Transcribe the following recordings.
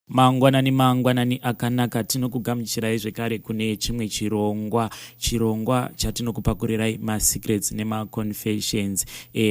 Mangwanani akanaka tinokugamuchirai zvekare kune chimwe chirongwa chatinokupakurirai masecrets nemaconfessions.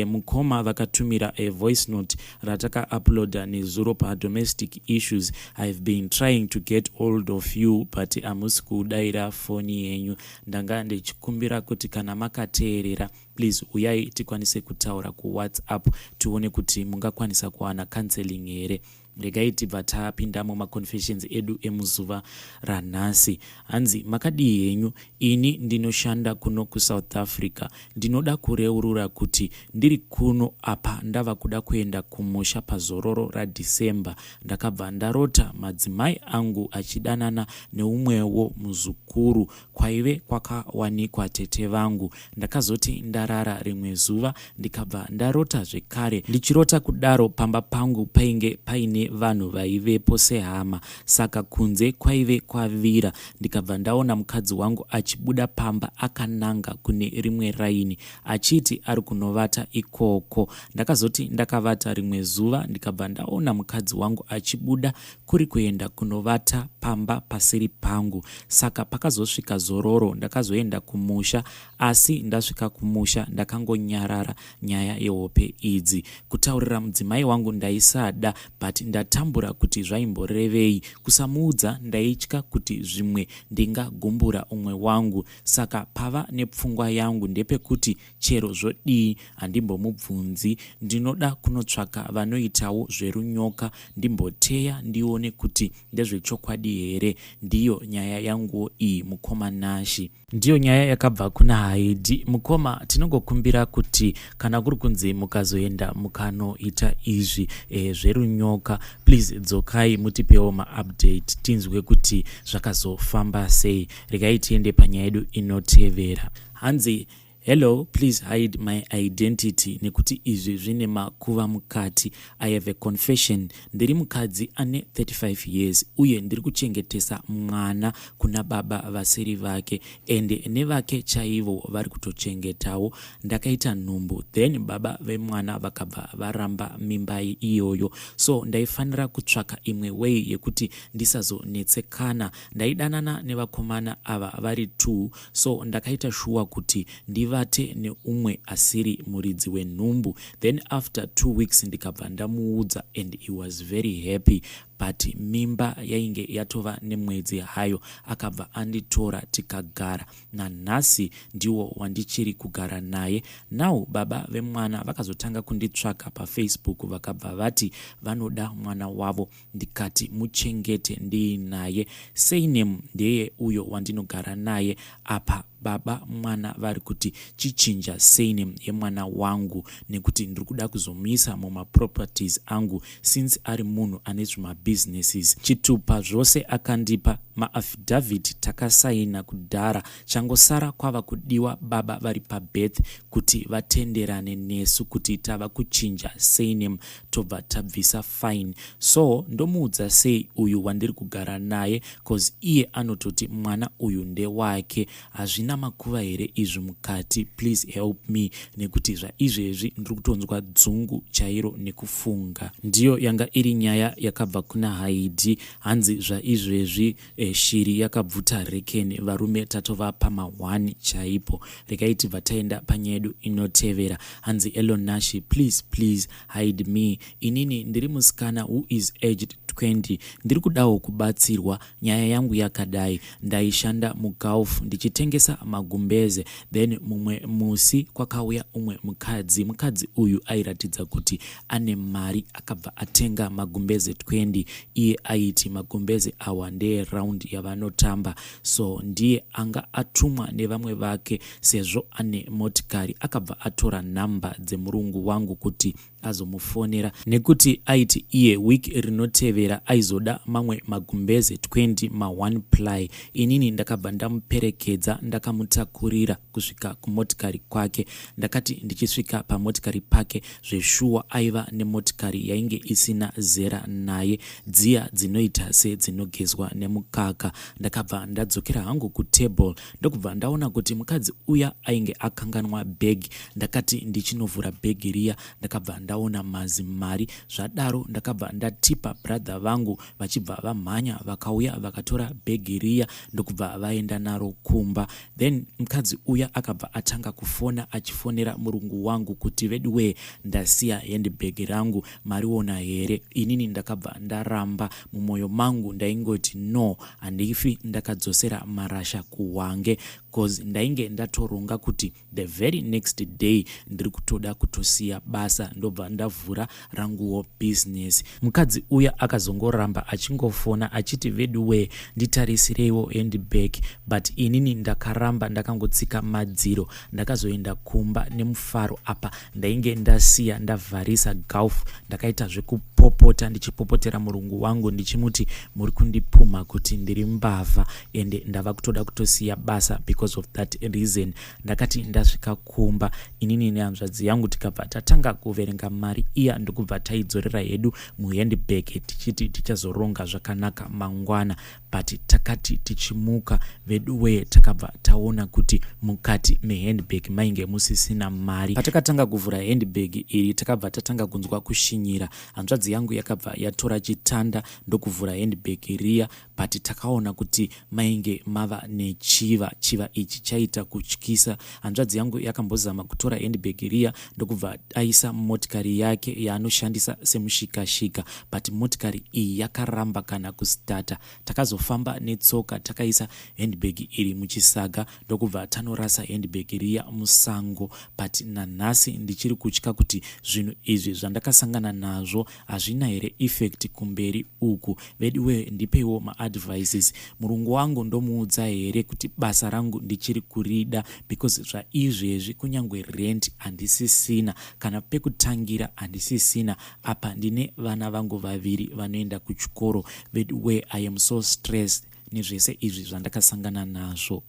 Mukoma vakatumira voice note rataka uploada nezuro padomestic issues. I've been trying to get hold of you but hamusi kudaira foni yenyu. Ndanga ndichikumbira kuti kana makateerera please uyai tikwanise kutaura kuWhatsApp tione kuti mungakwanisa kuwana counseling here. Regai tibva tapinda mumaconfessions edu emuzuva ranhasi. Hanzi makadii henyu? Ini ndinoshanda kuno kuSouth Africa. Ndinoda kureurura kuti ndiri kuno apa ndava kuda kuenda kumusha pazororo raDecember. Ndakabva ndarota madzimai angu achidanana neumwewo muzukuru kwaive kwakawanikwa tete vangu. Ndakazoti ndarara rimwe zuva ndikabva ndarota zvekare. Ndichirota kudaro pamba pangu painge paine vanhu vaivepo sehama. Saka kunze kwaive kwavira. Ndikabva ndaona mukadzi wangu achibuda pamba akananga kune rimwe raini achiti ari kunovata ikoko. Ndakazoti ndakavata rimwe zuva ndikabva ndaona mukadzi wangu achibuda kuri kuenda kunovata pamba pasiri pangu. Saka pakazosvika zororo ndakazoenda kumusha, asi ndasvika kumusha ndakangonyarara nyaya yehope idzi. Kutaurira mudzimai wangu ndaisada but ndatambura kuti zvaimborevei. Kusamuudza ndaitya kuti zvimwe ndingagumbura umwe wangu. Saka pava nepfungwa yangu ndepekuti chero zvodii handimbomubvunzi. Ndinoda kunotsvaka vanoitawo zverunyoka ndimboteya ndione kuti ndezvechokwadi here. Ndiyo nyaya yangu iyi mukoma Nashi. Ndiyo nyaya yakabva kuna Haidhi. Mukoma tinongokumbira kuti kana kuri kunzi mukazoenda mukanoita izvi zverunyoka, please dzokai mutipewo maupdate tinzwe kuti zvakazofamba sei. Regai tiende panyaya yedu inotevera. Hanzi hello, please hide my identity nekuti izvi zvine makuva mukati. I have a confession. Ndiri mukadzi ane 35 years uye ndiri kuchengetesa mwana kuna baba vasiri vake ende nevake chaivo vari kutochengetawo. Ndakaita nhumbu then baba vemwana vakabva varamba mimba iyoyo, so ndaifanira kutsvaka imwe way yekuti ndisazonetsekana. Ndaidanana nevakomana ava vari 2, so ndakaita sure kuti ndivate neumwe asiri muridzi wenhumbu. Then after 2 weeks ndikabva ndamuudza and he was very happy, but mimba yainge yatova nemwedzi hayo. Akabva anditora tikagara. Nanhasi ndiwo wandichiri kugara naye. Now baba vemwana vakazotanga kunditsvaka paFacebook vakabva vati vanoda mwana wavo. Ndikati muchengete ndiinaye. Surname ndeye uyo wandinogara naye apa. Baba mwana vari kuti chichinja surname yemwana wangu nekuti ndiri kuda kuzomuisa mumaproperties angu since ari munhu ane zvimabusinesses. Chitupa zvose akandipa, maaffidavit takasaina kudhara. Changosara kwava kudiwa baba vari pabirth kuti vatenderane nesu kuti tava kuchinja surname tobva tabvisa fine. So ndomuudza sei uyu wandiri kugara naye cause iye anototi mwana uyu ndewake. Hazvina makuva here izvi mukati? Please help me nekuti zvaizvezvi ndiri kutonzwa dzungu chairo nekufunga. Ndiyo yanga iri nyaya yakabva kuna Haidhi. Hanzi zvaizvezvi shiri yakabvuta rekeni, varume tatova pama1 chaipo. Regai tibva taenda panyaya yedu inotevera. Hanzi Elon Nashi, please hide me. Inini ndiri musikana who is aged 20. Ndiri kudawo kubatsirwa. Nyaya yangu yakadai. Ndaishanda mugolf ndichitengesa magumbeze. Then mumwe musi kwakauya umwe mukadzi. Mukadzi uyu airatidza kuti ane mari, akabva atenga magumbeze 20. Iye aiti magumbeze awa ndeye round yavanotamba, so ndiye anga atumwa nevamwe vake sezvo ane motikari. Akabva atora nhamba dzemurungu wangu kuti azomufonera nekuti aiti iye week rinotevera aizoda mamwe magumbeze 20 ma1 ply. Inini ndakabva ndamuperekedza ndakamutakurira kusvika kumotikari kwake. Ndakati ndichisvika pamotikari pake zveshuwa aiva nemotikari yainge isina zera naye, dziya dzinoita sedzinogezwa nemukaka. Ndakabva ndadzokera hangu kutable ndokubva ndaona kuti mukadzi uya ainge akanganwa bag. Ndakati ndichinovhura bag riya ndakabva ndaona mazimari. Zvadaro ndakabva ndatipa brother vangu vachibva vamhanya vakauya vakatora bhegi riya ndokubva vaenda naro kumba. Then mukadzi uya akabva atanga kufona achifonera murungu wangu kuti veduwe ndasiya handbag rangu mariona here. Inini ndakabva ndaramba, mumwoyo mangu ndaingoti no, handifi ndakadzosera marasha kuwange, cause ndainge ndatoronga kuti the very next day ndiri kutoda kutosiya basa ndobva ndavhura ranguwo business. Mukadzi uya akazongoramba achingofona achiti veduwe nditarisireiwo handbag, but inini ndakaramba ndakangotsika madziro. Ndakazoenda kumba nemufaro apa ndainge ndasiya ndavharisa gulf. Ndakaita zvekupopota ndichipopotera murungu wangu ndichimuti muri kundipumha kuti ndiri mbavha ende ndava kutoda kutosiya basa. Because of that reason ndakati ndasvika kumba inini nehanzvadzi yangu tikabva tatanga kuverenga mari iya ndokubva taidzorera hedu muhandbag tichiti tichazoronga zvakanaka mangwana. But takati tichimuka veduwe takabva taona kuti mukati mehandbag mainge musisina mari. Patakatanga kuvhura handbag iri takabva tatanga kunzwa kushinyira. Hanzvadzi yangu yakabva yatora chitanda ndokuvhura handbag riya, but takaona kuti mainge mava nechiva. Chiva ichi chaita kutyisa. Hanzvadzi yangu yakambozama kutora handbag riya ndokubva aisa motikari yake yaanoshandisa semushikashika, but motikari iyi yakaramba kana kusitata. Takazofamba netsoka takaisa handbag iri muchisaga ndokubva tanorasa handbag riya musango. But nanhasi ndichiri kutya kuti zvinhu izvi zvandakasangana nazvo hazvina here effect kumberi uku. Veduwe ndipeiwo maadvices. Murungu wangu ndomuudza here kuti basa rangu ndichiri kurida, because zvaizvezvi kunyangwe rent handisisina, kana pekutangira handisisina. Apa ndine vana vangu vaviri vanoenda kuchikoro. Veduwe I am so stressed nezvese izvi zvandakasangana nazvo.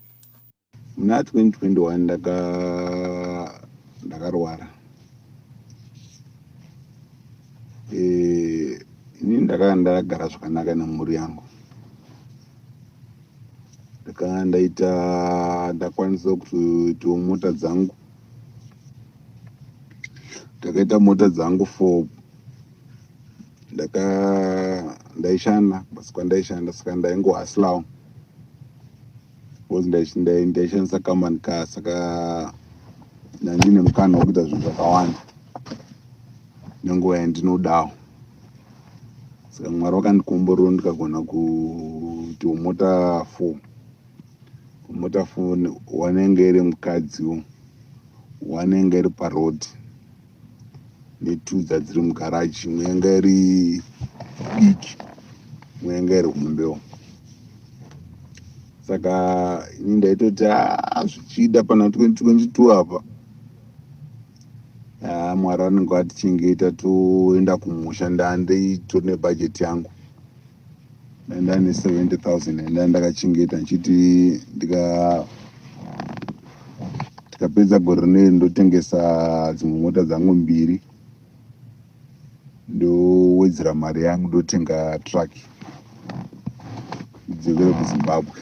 Muna 2021 ndakarwara. Ini ndagara zvakanaka nemhuri yangu. Ndakwanisa kuti mota dzangu. Ndakaita mota dzangu for ndaishanda, basi kwandaishanda saka ndaingohasilawo. Because ndaishandisa company car, saka ndine mukana wekuita zvinhu zvakawanda nenguva yandinodawo. Saka Mwari wakandikomborera ndikagona kuti mota 4 wanenge iri mukadziwo, wanenge iri parodi, ne2 dzadziri mugaraji, imwe yanga iri diki, imwe yanga iri hombewo. Saka ini ndaitoti zvichida pana 2022 apa Mwari anenge atichengeta toenda kumusha. Ndaitori nebhajeti yangu, ndane 70,000 ndakachengeta nchiti tikapedza gore rineri ndotengesa dzimwe mota dzangu 2 ndowedzera mari yangu ndotenga truck dzivere kuZimbabwe.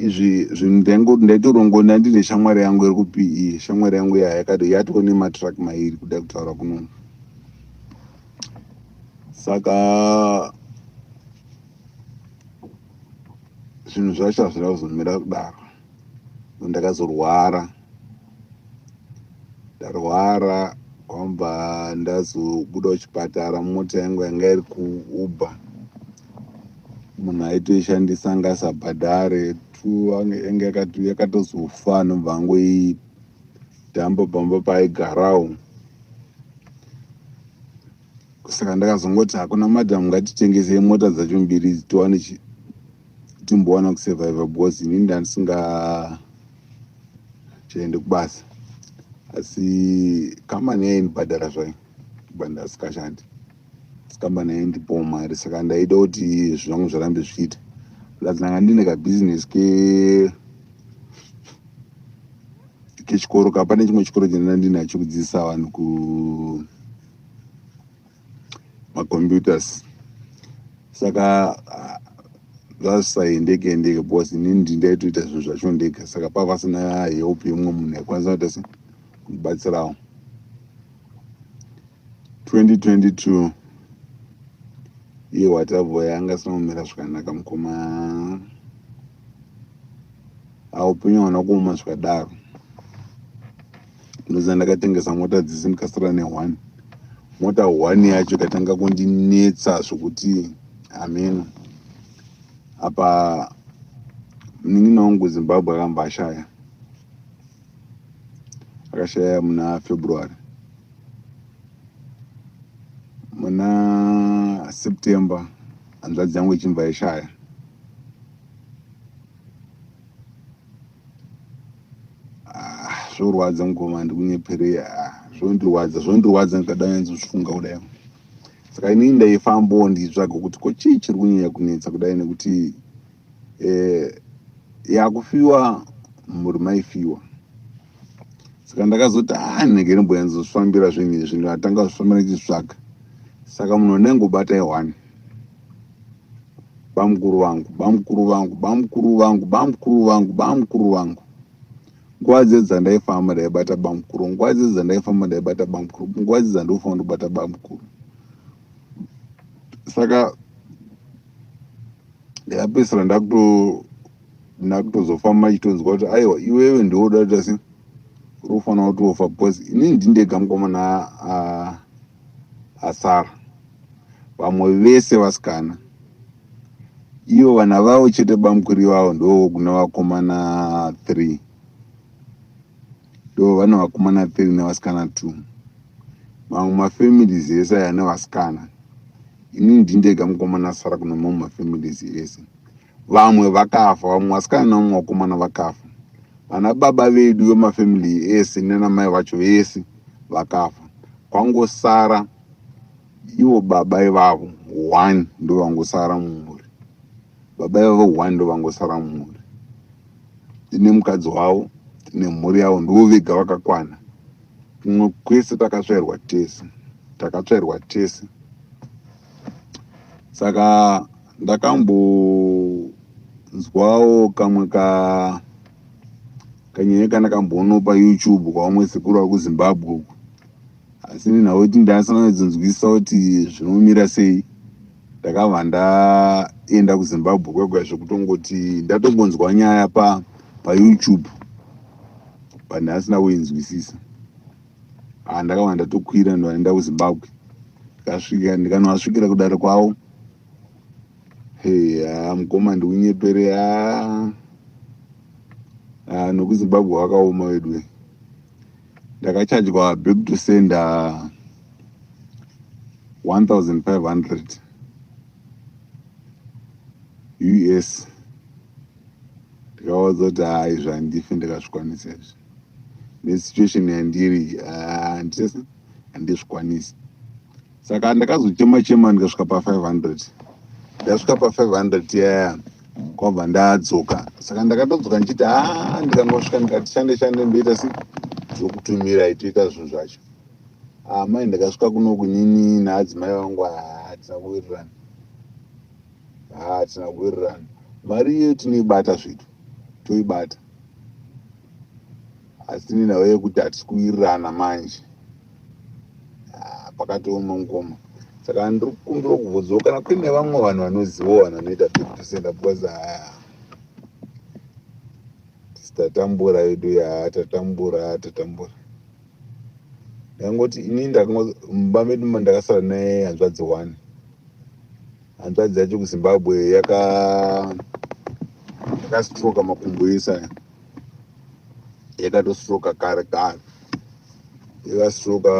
Izvi zvinhu ndaitorongo ndine shamwari yangu iri kuPE. Shamwari yangu yatone matruck mairi kuda kutaura kuno. Saka zvinhu zvacho hazvina kuzomira kudaro. Ndakazorwara, ndarwara kwamba ndazobuda kuchipatara. Mota yangu yanga iri kuUber, munhu aitoishandisa ngasabhadhare yange yakatozofa anobva angoidhamba pamba paaigarawo. Saka ndakazongoti hakuna madhamu, ngatitengesei mota dzacho 2 timbowana kusurviva, because ini ndandisingachaende kubasa. Asi kambani yaindibhadhara zvayo kubva ndasikashandi. Kambani yaindipawo mari, saka ndaida kuti zvangu zvarambe zvichiita. Ndanga ndine kabhizinesi kechikoro kapane chimwe chikoro chandanga ndinacho kudzidzisa vanhu macomputers. Saka zvazvisaendeke because inini ndaitoita zvinhu zvacho ndega. Saka pavasina help yemumwe munhu aikwanisa kuti kundibatsirawo. 2022 iye watabva yanga sina kumira zvakanaka mukoma aupenyu hauna kuoma zvakadaro. Ndoza ndakatengesa mota dzisi ndikasara ne1 mota 1 yacho ikatanga kundinetsa zvokuti ameno apa munin'ina wangu Zimbabwe akambashaya akashaya muna February. Muna September hanzvadzi yangu ichibva ishaya. Zvorwadza mukoma handikunyepere zvondirwadza ndikadai nzozvifunga kudai. Saka inini ndaifambawo nditsvaga kuti ko chii chiri kunyanya kunetsa kudai nekuti yakufiwa mhuri maifiwa. Saka ndakazoti ndinenge ndimbonyatsozvifambira zvinhu izvi ndatanga kuzvifambira ndichitsvaga. Saka munhu ndingobatai 1 bamukuru vangu. Nguva dzedzi dzandaifamba ndaibata bamukuru, nguva dzedzi dzandaifamba ndaibata bamukuru, nguva dzedzi dzandofamba ndobata bamukuru. Saka ndakapedzisira ndakutozofamba chitonzwa kuti aiwa iwewe ndooda kuti asi uri kufanira kutofa because inini ndindega mukomana asara. Vamwe vese vasikana ivo vana vavo chete bamukuru vavo ndo kuna vakomana 3 ndo vana vakomana 3 nevasikana 2. Mamwe mafamilies ese aya nevasikana. Inini ndindega mukomana asara kuna mamwe mafamilies ese. Vamwe vakafa, vamwe vasikana nevamwe vakomana vakafa. Vana baba vedu vemafamily ese nanamai vacho vese vakafa. Kwangosara ivo baba ivavo 1 ndo vangosara mumhuri. Baba ivavo 1 ndo vangosara mumhuri. Tine mukadzi wavo, tine mhuri yavo, ndo vega vakakwana. Kumwe kwese takatsvairwa tese. Saka ndakambonzwawo kamwe kanyaya kandakamboona paYouTube kwavamwe sekuru vari kuZimbabwe uku. Asi ninhau kuti ndasana kudzonzwisa kuti zvinomira sei. Ndakabva ndaenda kuZimbabwe kwega zvekutongoti ndatombonzwa nyaya paYouTube but ndasina kuinzwisisa. Ndakabva ndatokwira ndoenda kuZimbabwe. Ndikanosvikira kudare kwavo. Mukoma ndikunyepere nokuZimbabwe wakaoma wedu. Ndakachajwa back to sender 1500 US. Ndikaudza kuti izvi handifi ndikazvikwanisa izvi. Nesituation yandiri handizvikwanisi. Saka ndakazochema ndikasvika pa500. Ndasvika pa500 yaya kwabva ndadzoka. Saka ndakatodzoka ndichiti ndikangosvika ndikati shande ndoita zvokutumira itoita zvinhu zvacho. Amai ndakasvika kuno kunini naadzimai vangu hatina kuwirirana. Mari iyo tinoibata zvedu, toibata. Asi tine nhau yekuti hatisi kuwirirana manje. Pakatooma mukoma. Saka ndiri kukumbira kubvunzawo kana kune vamwe vanhu vanozivawo vanhu vanoita back to sender because tatambura yedu tatambura. Ndangoti inini mumba medu mandakasara naye hanzvadzi 1. Hanzvadzi yacho kuZimbabwe yakastroka makumbo ese. Yakatostroka kare. Yakastroka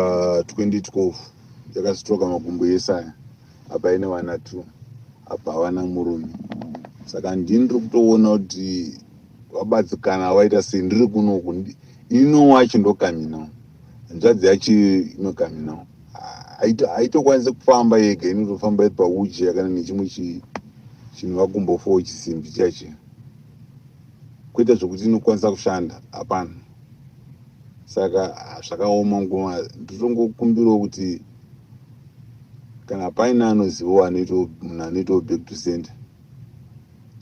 2012. Yakastroka makumbo ese. Apa ine vana 2. Apa havana murume. Saka ndiri kutoona kuti wabatsikana waita sei ndiri kunoku. Ino wacho ndokaminawo. Hanzvadzi yacho inokaminawo. Haitokwanisa kufamba yega, inotofamba iri pawheelchair kana nechimwe chinovakumbo 4 chisimbi chacho. Kwete zvokuti inokwanisa kushanda, hapana. Saka zvakaoma ngoma. Nditongokumbirawo kuti kana paine anozivawo munhu anoitawo back to sender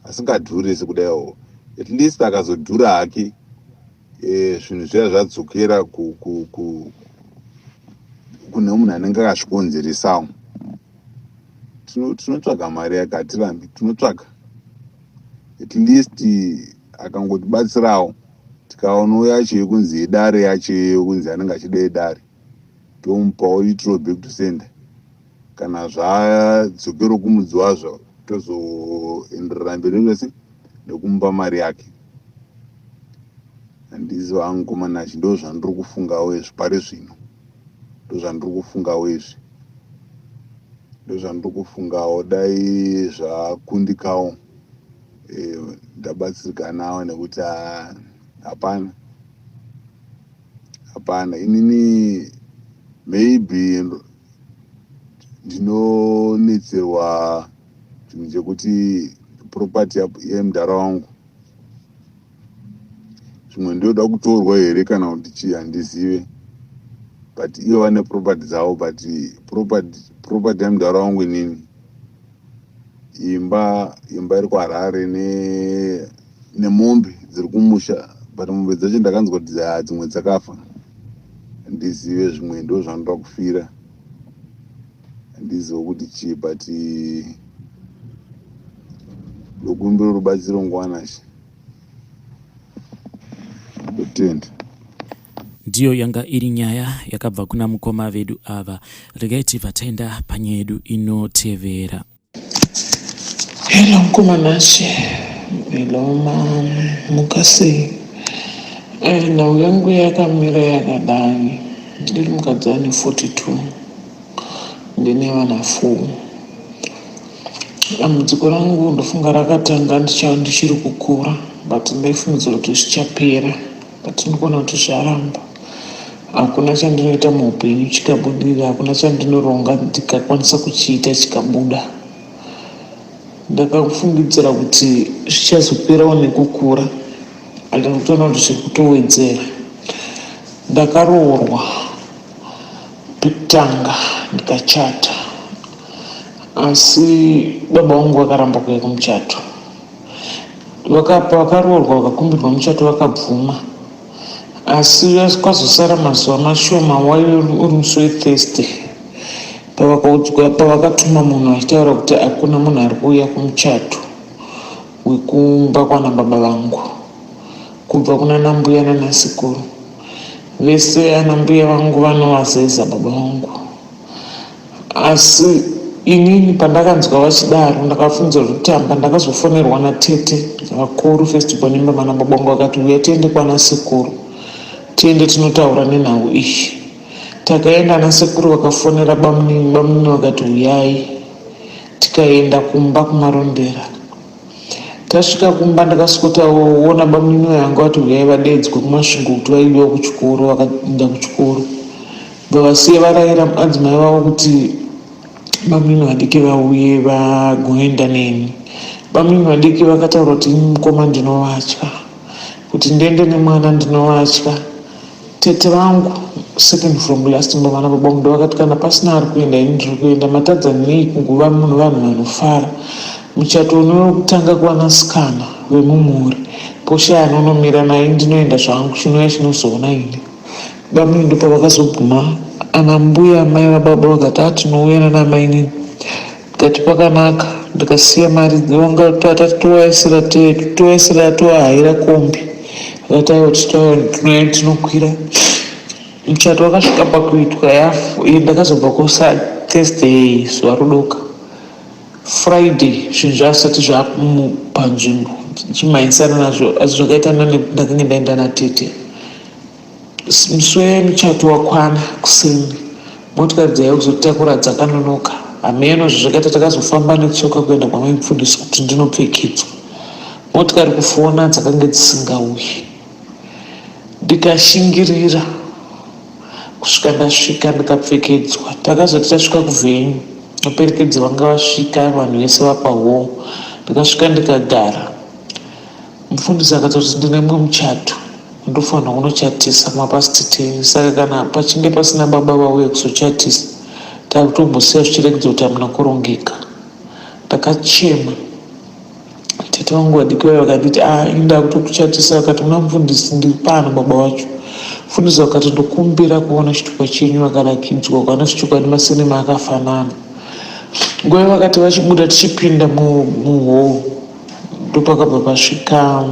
asingadhuri sekudaiwo, at least akazodhura hake zvinhu zviya zvadzokera kune munhu anenge akazvikonzeresawo. Tinotsvaga mari yakatirambi, tinotsvaga at least akangotibatsirawo tikaonawo yacho yekunzi idare yacho yekunzi anenge achida idare tomupawo itiro back to sender. Kana zvadzokero kumudzi wazvo tozoenderera mberi nekumupa mari yake. Handizi vangu manachi, ndo zvandiri kufungawo izvi pari zvino, ndo zvandiri kufungawo izvi, ndo zvandiri kufungawo. Dai zvakundikawo ndabatsirika nawo, nekuti hapana inini maybe ndinonetserwa chinhu chekuti property yemudhara wangu zvimwe ndoda kutorwa here kana kuti chii handizive, but ivo vane property dzavo. But property yemudhara wangu inini imba iri kuHarare nemombe dziri kumusha, but mombe dzacho ndakanzwa kuti dzimwe dzakafa. Handizive, zvimwe ndo zvanoda kufira, handizive kuti chii, but ndokumbira rubatsiro ngwanashi. Kutenda. Ndiyo yanga iri nyaya yakabva kuna mukoma vedu ava. Regai tibva taenda panyaya yedu inotevera. Hello mkomanashi, hello mukasi. Nhau yangu yakamira yakadai. Ndiri mukadzani 42. Ndine vana 4. Dambudziko rangu ndofunga rakatanga ndichiri kukura, but ndaifungidzira kuti zvichapera, but ndinoona kuti zvaramba. Hakuna chandinoita muupenyu chikabudira, hakuna chandinoronga ndikakwanisa kuchiita chikabuda. Ndakafungidzira kuti zvichazoperawo nekukura, asi ndinotoona kuti zviri kutowedzera. Ndakaroorwa pekutanga ndikachata, asi baba vangu vakaramba kuuya kumuchato. Vakaroorwa vakakumbirwa muchato vakabvuma, asi kwazosara mazuva mashoma waive uri musi weThursday pavakatuma munhu achitaura kuti hakuna munhu ari kuuya kumuchato wekumba kwana baba vangu, kubva kuna nambuya nanasikuru. Vese anambuya vangu vanovazeza baba vangu, asi inini pandakanzwa vachidaro ndakafungidzira kuti tamba. Ndakazofonerwa natete vakuru festival nemba mana baba vangu vakati uya tiende kwana sekuru, tiende tinotaura nenhau iyi. Takaenda nasekuru vakafonera bamunini vakati uyai. Tikaenda kumba kumarondera. Tasvika kumba ndakasvikotaona bamunini yangu vati uyai vadedzwe kumasvingo kuti vaidiwa kuchikoro, vakaenda kuchikoro. Vavasiye varayira madzimai vavo kuti bamunini vadiki vauye vagoenda neni. Bamunini vadiki vakataura kuti mukoma ndinovatya, kuti ndiende nemwana ndinovatya. Tete vangu second from last mbavana baba vangu vakati kana pasina ari kuenda ini ndiri kuenda, matadza nei kunguva munhu vanhu vanofara. Muchato unokutanga kuwanasikana wemumhuri, posha anonomira naye ndinoenda zvangu, chinouya chinozoona ini. Bamunini ndo pavakazoguma anambuya amai vababa vakati atinouya nanamai nini. Ndikati pakanaka. Ndikasiya mari dzonga tovaisira toahayira kombi. Vakati aiwa tinoenda tinokwira. Muchato wakasvika pakuitwa yafu. Ndakazobva kusa Thursday zuva rodoka. Friday zvinhu zvasati zvapanzvimbo chimhanyisana nazvo, asi zvakaita ndakange ndaenda natete. Musi wemuchato wakwana kuseni, motikari dzaiya kuzotakura dzakanonoka. Hameno zvakaita takazofamba netsoka kuenda kwamaimufundisi kuti ndinopfekedzwa. Motikari kufona dzakange dzisingauyi. Ndikashingirira kusvika ndasvika ndikapfekedzwa. Takazoti tasvika kuvhenyu, vaperekedzi vanga vasvika, vanhu vese vapahoo. Ndikasvika ndikagara. Mufundisi akatoti ndine mumwe muchato, ndofanira kunochatisa mapasiti 10. Saka kana pachinge pasina baba vauye kuzochatisa, takutombosiya zvichirekedza kuti hamuna kurongeka. Ndakachema. Tete vangu vadiki vayo vakanditi inda kutokuchatisa, vakati muna mufundisi ndiri pano baba wacho. fundisa wakati ndokumbira kuona chitupa chenyu vakanakidzwa ukaona zvichokwadi masinema akafanana. Nguva vakati vachibuda tichipinda muhall ndopakabva pasvika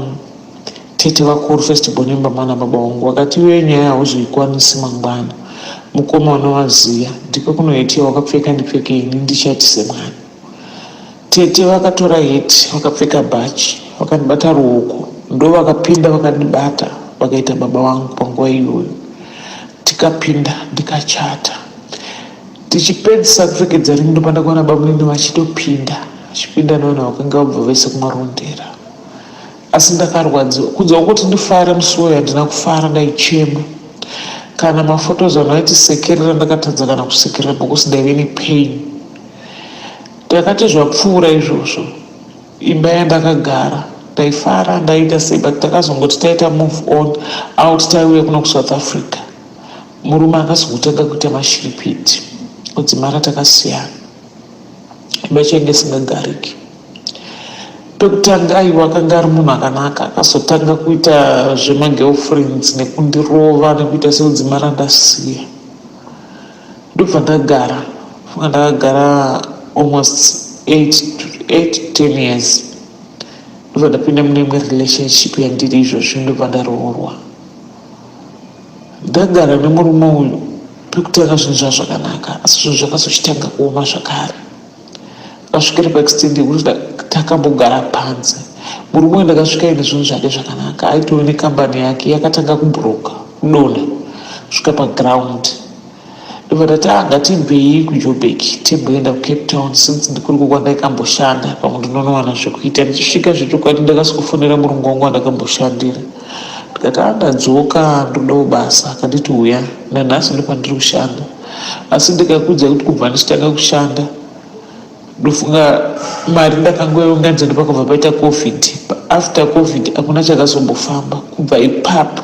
tete vakuru festival nemba mwana baba vangu vakati iwe nyaya hauzoikwanisi mangwana mukoma unovaziya ndiko kunoitiwa wakapfeka ndipfeke ini ndichati semwana. Tete vakatora heti vakapfeka bhachi vakandibata ruoko ndo vakapinda vakandibata vakaita baba vangu panguva iyoyo. Tikapinda ndikachata tichipedzisa kupfekedza ringu ndopanda kuona baba nini vachitopinda achipinda naona vakanga vabva vese kumarondera. Asi ndakarwadziwa kunzwa kuti ndifare musuwo yandina kufara ndaichema. Kana mafotos anoiti sekerera ndakatadza kana kusekerera bokusi ndaive nepain. Ndakati zvapfuura izvozvo imba yandakagara ndaifara ndaita sei but takazongoti taita move on out taiuya kuno kuSouth Africa. Murume akazongotanga kuita mashiripiti kudzimara takasiyana imba chainge isingagariki. Pekutanga aiwa akanga ari munhu akanaka akazotanga kuita zvemagirlfriends nekundirova nekuita sekudzimara ndasiya. Ndobva ndakagara almost 8 to 10 years. Ndobva ndapinda mune imwe relationship yandiri izvozvo ndobva ndaroorwa. Ndagara nemurume uyu pekutanga zvinhu zvazvakanaka asi zvinhu zvakazochitanga kuoma zvakare. Akasvikira paextend yekuti takambogara panze. Murume uyu ndakasvika ine zvinhu zvake zvakanaka aitove nekambani yake yakatanga kubhuroka kudonha kusvika paground. Ndobva ndati ngatibvei kuJoburg timboenda kuCape Town since ndikuri kwandaikamboshanda pamwe ndinonowana zvekuita. Ndichisvika zvechokwadi ndakazofonera murungu wangu wandakamboshandira ndikati ndadzoka ndodawo basa akanditi uya nanhasi ndopandiri kushanda. Asi ndikakudza kuti kubva ndichitanga kushanda ndofunga mari ndakangoiunganidza ndopakabva paita covid. After covid hakuna chakazombofamba. Kubva ipapo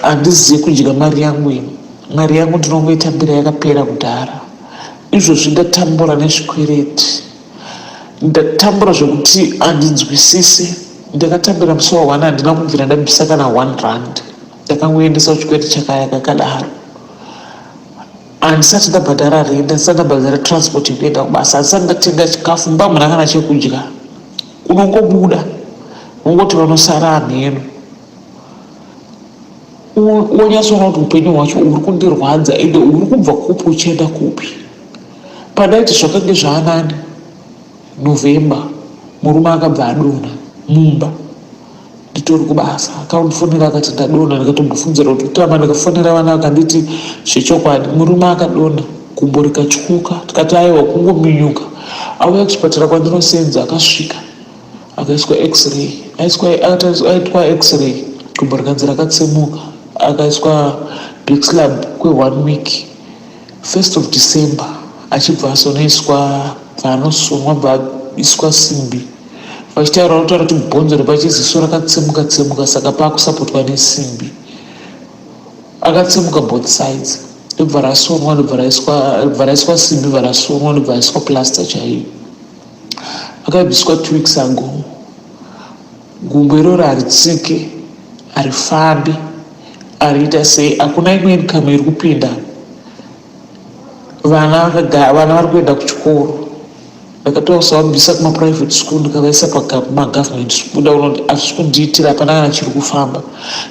handizivi kudya mari yangu ino. Mari yangu ndinongoitambira yakapera kudhara. Izvozvi ndatambura nezvikwereti. Ndatambura zvokuti handinzwisisi. Ndakatambira musi wa1 handina kubvira ndabvisa kana 1 rand. Ndakangoendesa kuchikwereti chakaya kakadaro. Handisati ndabhadhara renda, handisati ndabhadhara transport yekuenda kubasa, handisati ndatenga chikafu mbamuna kana chekudya. Unongobuda ungoti vanosara amheno. Wonyatsoona kuti upenyu hwacho uri kundirwadza ende uri kubva kupi uchienda kupi. Padaiti zvakange zvaanani November murume akabva adonha mumba nditori kubasa. Akandifonera akati ndadonha. Ndikatombobvunzira kuti utama. Ndikafonera vana vakanditi zvechokwadi murume akadonha gumbo rikatyuka. Tikati aiwa kungominyuka. Auya kuchipatara kwandinosenza akasvika akaiswa x-ray. Aitwa x-ray gumbo rikanzi rakatsemuka. Akaiswa big slab kwe1 week 1st of December achibva asonoiswa paanosonwa bvaiswa simbi. Vachitaura kuti bhonzo repachiziso rakatsemuka saka paakusapotwa nesimbi. Akatsemuka both sides. Ndobva rasonwa ndobva raiswa simbi varasonwa ndobva raiswa plaster chaiyo. Akaibviswa 2 weeks ago. Gumbo iroro haritsike harifambi ariita sei hakuna imwe income iri kupinda. Vana vari kuenda kuchikoro. Ndakatosavabvisa kumaprivate school ndikavaisa pamagovernment school. Ndaona hazvisi kundiitira hapana kana chiri kufamba.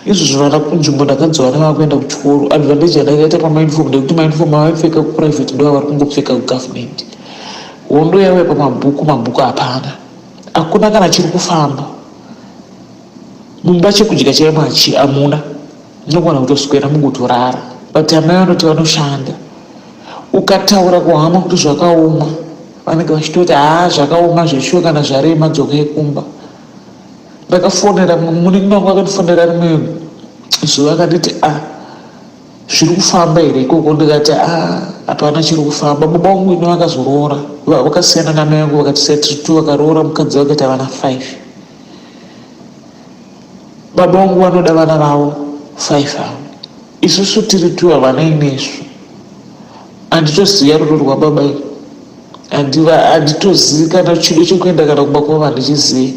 Izvozvo vana kunzvimbo ndakadzi vana vava kuenda kuchikoro. Advantage yandakaita pamauniform ndekuti mauniform avaipfeka kuprivate ndo avari kungopfeka kugovernment. Hondo yauya mabhuku hapana. Hakuna kana chiri kufamba. Mumba chekudya chaimwe hamuna. Ndinogona kutoswera mungotorara. But amai vanoti vanoshanda. Ukataura kuhama kuti zvakaoma vanenge vachitoti zvakaoma zveshuwa kana zvarema dzokai kumba. Ndakafonera muningi wangu akandifonera rimwe zuva akanditi zviri kufamba here ikoko. Ndikati hapana chiri kufamba. Baba vangu ino vakazoroora vakasiyana namai vangu vakati setiritu vakaroora mukadzi vakati havana 5. Baba vangu vanoda vana vavo 5 avo. Isusu tiri 2 havana inesu. Handitoziva rudo rwababa ino. Handitozivi kana chido chekuenda kana kumba kwavo handichizivi.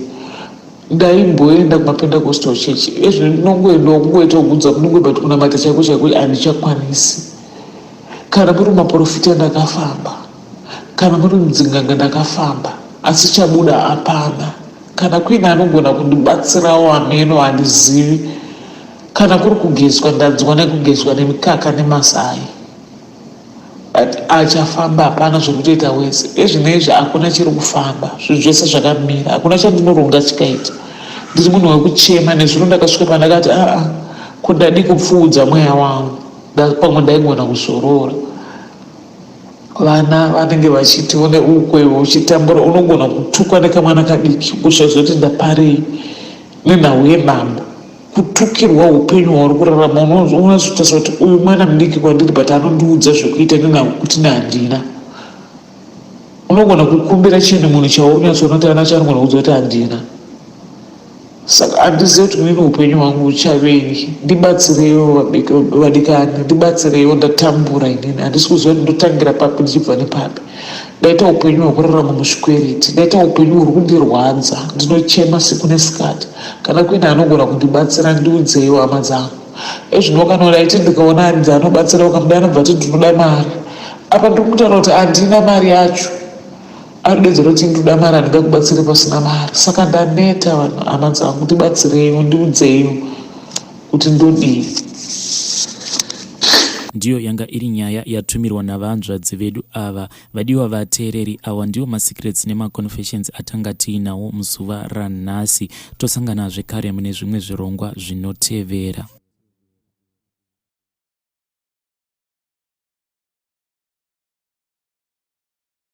ndaimboenda kumapendacostal church ezvino ndinongoendawo kungoita kugudza kunongwe but kunamata chaiko chaiko handichakwanisi. Kana muri maprofita ndakafamba, kana muri mudzinganga ndakafamba, asi chabuda hapana. Kana kuina anogona kundibatsirawo ameno handizivi. Kana kuri kugezwa ndadzwa nekugezwa nemikaka nemasai, but achafamba hapana zvokutoita wese. Ezvinezvi hakuna chiri kufamba, zvinhu zvese zvakamira, hakuna chandinoronga chikaita. Ndiri munhu wekuchema nezvino ndakasvika pandakati kundadi kupfuudza mweya wangu, pamwe ndaigona kuzorora. Vana vanenge vachiti one ukwewo uchitambura unogona kutukwa nekamwana kadiki kusvazoti ndaparei nenhau yenhambo. Kutukirwa upenyu hwauri kurarama unozotaura kuti uyu mwana mudiki kwandiri but anondiudza zvekuita nenhau kuti handina. Unogona kukumbira chinhu munhu chaunyatsona kuti ana chanogona kudza kuti handina. Saka handizivi kuti nini upenyu hwangu uchavei. Ndibatsireiwo vadikani, ndibatsireiwo, ndatambura inini. Handisi kuziva kuti ndotangira papi ndichibva nepapi. Ndaita upenyu hwekurarama muzvikwereti, ndaita upenyu huri kundirwadza, ndinochema siku nesikati. Kana kuina anogona kundibatsira ndiudzeiwo hama dzangu. Ezvino kana daiti ndikaona handidzi anobatsira ukamuda anobva kuti ndinoda mari. Apa ndiri kutaura kuti handina mari yacho. Arikudedzera kuti ndoda mari handingakubatsire pasina mari. Saka ndaneta vanhu hama dzangu, ndibatsireiwo ndiudzeiwo kuti ndodii. Ndiyo yanga iri nyaya yatumirwa navanzvadzi vedu ava. Vadiwa vateereri, awa ndiwo masecrets nemaconfessions atanga tiinawo muzuva ranhasi. Tosangana zvekare mune zvimwe zvirongwa zvinotevera.